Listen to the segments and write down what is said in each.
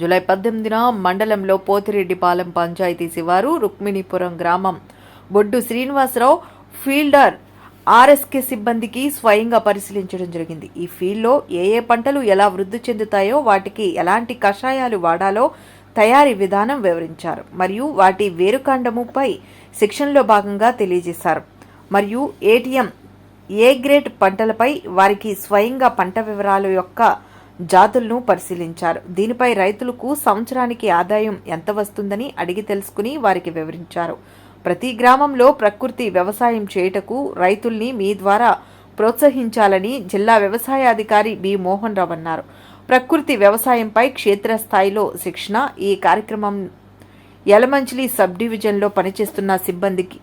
July 18న మండలంలో పోతిరెడ్డిపాలెం పంచాయతీ శివారు రుక్మిణీపురం గ్రామం బొడ్డు శ్రీనివాసరావు ఫీల్డర్ ఆర్ఎస్కే సిబ్బందికి స్వయంగా పరిశీలించడం జరిగింది. ఈ ఫీల్డ్లో ఏ పంటలు ఎలా వృద్ధి చెందుతాయో, వాటికి ఎలాంటి కషాయాలు వాడాలో తయారీ విధానం వివరించారు. మరియు వాటి వేరుకాండముపై శిక్షణలో భాగంగా తెలియజేశారు. మరియు ఏటీఎం ఏ గ్రేడ్ పంటలపై వారికి స్వయంగా పంట వివరాల యొక్క జాతులను పరిశీలించారు. దీనిపై రైతులకు సంవత్సరానికి ఆదాయం ఎంత వస్తుందని అడిగి తెలుసుకుని వారికి వివరించారు. ప్రతి గ్రామంలో ప్రకృతి వ్యవసాయం చేయుటకు రైతుల్ని మీ ద్వారా ప్రోత్సహించాలని జిల్లా వ్యవసాయాధికారి బి మోహన్ రావు అన్నారు. ప్రకృతి వ్యవసాయంపై క్షేత్రస్థాయిలో శిక్షణ. ఈ కార్యక్రమం యలమంచిలి సబ్ డివిజన్లో పనిచేస్తున్న సిబ్బందికి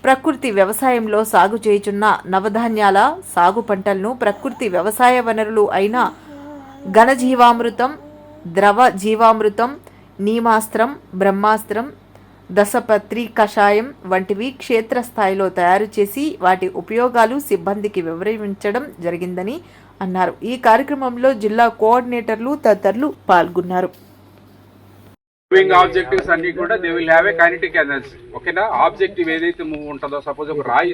ప్రకృతి వ్యవసాయంలో సాగు చేయుచున్న నవధాన్యాల సాగు పంటలను ప్రకృతి వ్యవసాయ వనరులు అయిన ఘనజీవామృతం, ద్రవ జీవామృతం, నీమాస్త్రం, బ్రహ్మాస్త్రం, దశపత్రి కషాయం వంటివి క్షేత్రస్థాయిలో తయారు చేసి వాటి ఉపయోగాలు సిబ్బందికి వివరించడం జరిగిందని అన్నారు. ఈ కార్యక్రమంలో జిల్లా కోఆర్డినేటర్లు తదితరులు పాల్గొన్నారు. ఆబ్జెక్టివ్స్ అన్ని కూడా they will have A kinetic energy. ఓకేనా? ఆబ్జెక్టివ్ ఏదైతే మూవ్ ఉంటుందో, సపోజ్ ఒక రాయి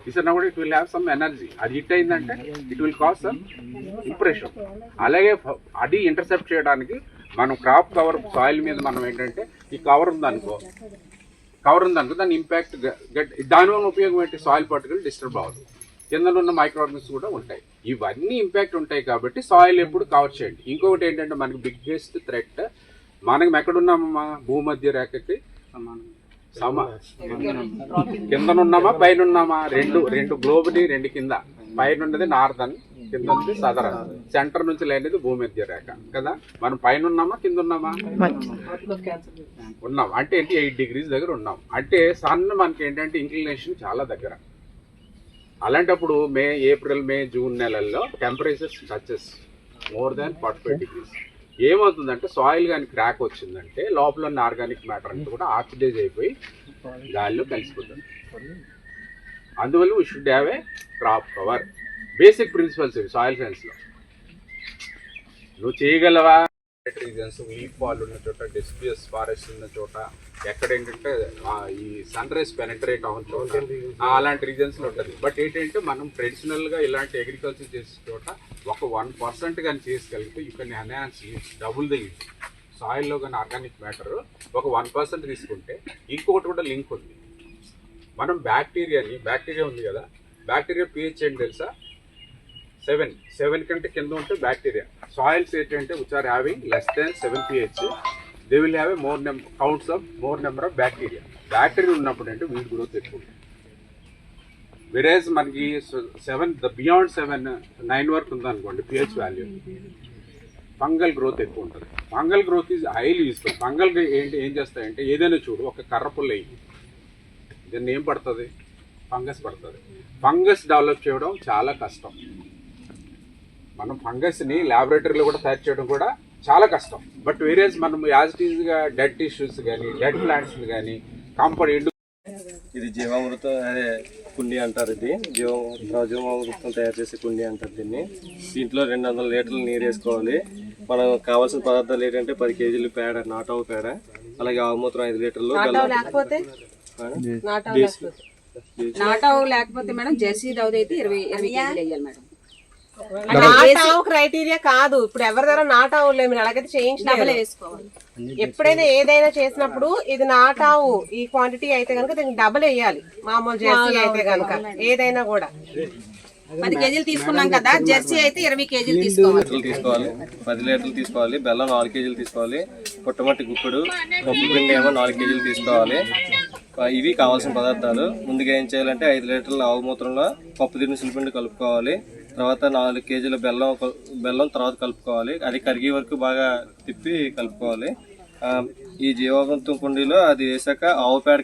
ఇసిరినా కూడా it will have some energy. అది హిట్ అయిందంటే it will cause some impression. అలాగే అది ఇంటర్సెప్ట్ చేయడానికి మనం క్రాప్ కవర్ సాయిల్ మీద మనం ఏంటంటే ఈ కవర్ ఉందనుకో దాని ఇంపాక్ట్ దానివల్ల ఉపయోగం ఏంటి? సాయిల్ పార్టికల్ డిస్టర్బ్ అవ్వదు, కింద ఉన్న మైక్రో ఆర్గానిజమ్స్ కూడా ఉంటాయి. ఇవన్నీ ఇంపాక్ట్ ఉంటాయి కాబట్టి సాయిల్ ఎప్పుడు కవర్ చేయండి. ఇంకొకటి ఏంటంటే మనకి బిగ్గెస్ట్ థ్రెట్ మనం ఎక్కడున్నామమ్మా? భూమధ్య రేఖకి కిందనున్నామా పైన ఉన్నామా? రెండు గ్లోబ్ని, రెండు కింద. పైన ఉన్నది నార్దర్న్, కింద ఉన్నది సదరన్. సెంటర్ నుంచి లేనిది భూమధ్య రేఖ కదా. మనం పైన ఉన్నామా కింద ఉన్నామా? ఉన్నాం. అంటే ఏంటి? 8 degrees దగ్గర ఉన్నాం. అంటే సన్ మనకి ఏంటంటే ఇంక్లినేషన్ చాలా దగ్గర. అలాంటప్పుడు ఏప్రిల్ మే జూన్ నెలల్లో temperatures touches more than 45 degrees. ఏమవుతుందంటే సాయిల్ కానీ క్రాక్ వచ్చిందంటే లోపల ఉన్న ఆర్గానిక్ మ్యాటర్ అంతా కూడా ఆక్సిడైజ్ అయిపోయి గాలిలో కలిసిపోతుంది. అందువల్ల we should have a crop cover. Basic principles ఇవి సాయిల్ సైన్స్లో. నువ్వు చేయగలవా? రీజన్స్, లీఫ్ ఫాల్ ఉన్న చోట, డెసిడియస్ ఫారెస్ట్ ఉన్న చోట, ఎక్కడ ఏంటంటే ఈ సన్ రైజ్ పెనట్రేట్ అవ్వని చోట, అలాంటి రీజన్స్లో ఉంటుంది. బట్ ఏంటంటే మనం ట్రెడిషనల్గా ఇలాంటి అగ్రికల్చర్ చేసే చోట ఒక 1% కానీ చేసుకెళ్తే you can enhance double the use. సాయిల్లో కానీ ఆర్గానిక్ మ్యాటర్ ఒక 1% తీసుకుంటే ఇంకొకటి కూడా లింక్ ఉంది. మనం బ్యాక్టీరియా ఉంది కదా, బ్యాక్టీరియా pH ఏంటి తెలుసా? 7 కంటే కింద ఉంటే బ్యాక్టీరియా. సాయిల్స్ ఏంటంటే which are having less than 7 pH they will have a more number of bacteria. Bacteria ఉన్నప్పుడు అంటే వీడ్ గ్రోత్ ఎక్కువ ఉంటుంది. వెరేజ్ మనకి 7 బియాండ్ 7 9 వరకు ఉందనుకోండి pH వాల్యూ, ఫంగల్ గ్రోత్ ఎక్కువ ఉంటుంది. Fungal growth is highly useful. Fungal ఏం చేస్తాయంటే ఏదైనా చూడు, ఒక కర్రపుల్ల దీన్ని ఏం పడుతుంది? ఫంగస్ పడుతుంది. ఫంగస్ డెవలప్ చేయడం చాలా కష్టం. మనం ఫంగస్ని ల్యాబొరేటరీలో కూడా తయారు చేయడం కూడా చాలా కష్టం. బట్ వేరేజ్ మనం యాజ్ ఇట్ ఈజ్గా డెడ్ టిష్యూస్ కానీ, డెడ్ ప్లాంట్స్ కానీ కాంపౌండ్ ఇది జీవామృతం, అదే కుండీ అంటారు. ఇది జీవామృతం తయారు చేసే కుండీ అంటారు దీన్ని. దీంట్లో 200 లీటర్లు నీరు వేసుకోవాలి. మనం కావాల్సిన పదార్థాలు ఏంటంటే 10 కేజీలు పేడ, నాటావు పేడ, అలాగే ఆవుమూత్రం 5 లీటర్లు. నాటావు లేకపోతే మేడం జెర్సీ దౌద్ అయితే 20 కేజీలు వేయాలి మేడం. నాటావు క్రైటీరియా కాదు. ఇప్పుడు ఎవరి దగ్గర నాటావు లేదు, మీరు అలాగైతే చేయించి వేసుకోవాలి. ఎప్పుడైనా ఏదైనా చేసినప్పుడు ఇది నాటావు ఈ క్వాంటిటీ అయితే కనుక దీనికి డబుల్ వేయాలి. మామూలు జెర్సీ అయితే కనుక ఏదైనా కూడా 10 కేజీలు తీసుకున్నాం కదా, జెర్సీ అయితే 20 కేజీలు తీసుకోవాలి. 10 లీటర్లు తీసుకోవాలి. బెల్లం 4 కేజీలు తీసుకోవాలి. పుట్టమట్టి గుప్పుడు, పప్పు పిండి ఏమో 4 కేజీలు తీసుకోవాలి. ఇవి కావాల్సిన పదార్థాలు. ముందుగా ఏం చేయాలంటే 5 లీటర్ల ఆవు మూత్రంలో పప్పు దినుసుల పిండి కలుపుకోవాలి. తర్వాత 4 కేజీల బెల్లం తర్వాత కలుపుకోవాలి. అది కరిగే వరకు బాగా తిప్పి కలుపుకోవాలి. ఈ జీవామృతం కుండీలో అది వేసాక ఆవు పేడ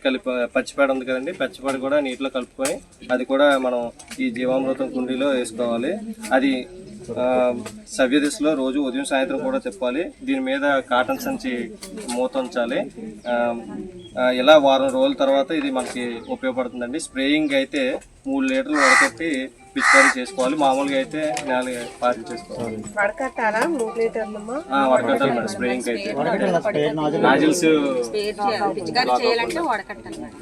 పచ్చిపేడ ఉంది కదండి, పచ్చిపేడ కూడా నీటిలో కలుపుకొని అది కూడా మనం ఈ జీవామృతం కుండీలో వేసుకోవాలి. అది సవ్య దిశలో రోజు ఉదయం సాయంత్రం కూడా తిప్పాలి. దీని మీద కాటన్ సంచి మూత ఉంచాలి. ఇలా వారం రోజుల తర్వాత ఇది మనకి ఉపయోగపడుతుందండి. స్ప్రేయింగ్ అయితే 3 లీటర్లు వడకట్టి పిచికారీ చేసుకోవాలి. మామూలుగా అయితే నేల పార్టీ చేసుకోవాలి. వడకట్టాలా 3 లీటర్లమ్మా? వడకట్టాలి మేడం. స్ప్రేయింగ్ అయితే నాజిల్స్ స్పేర్ చేయాలి, పిచికారీ చేయాలంటే వడకట్టాలి మేడం.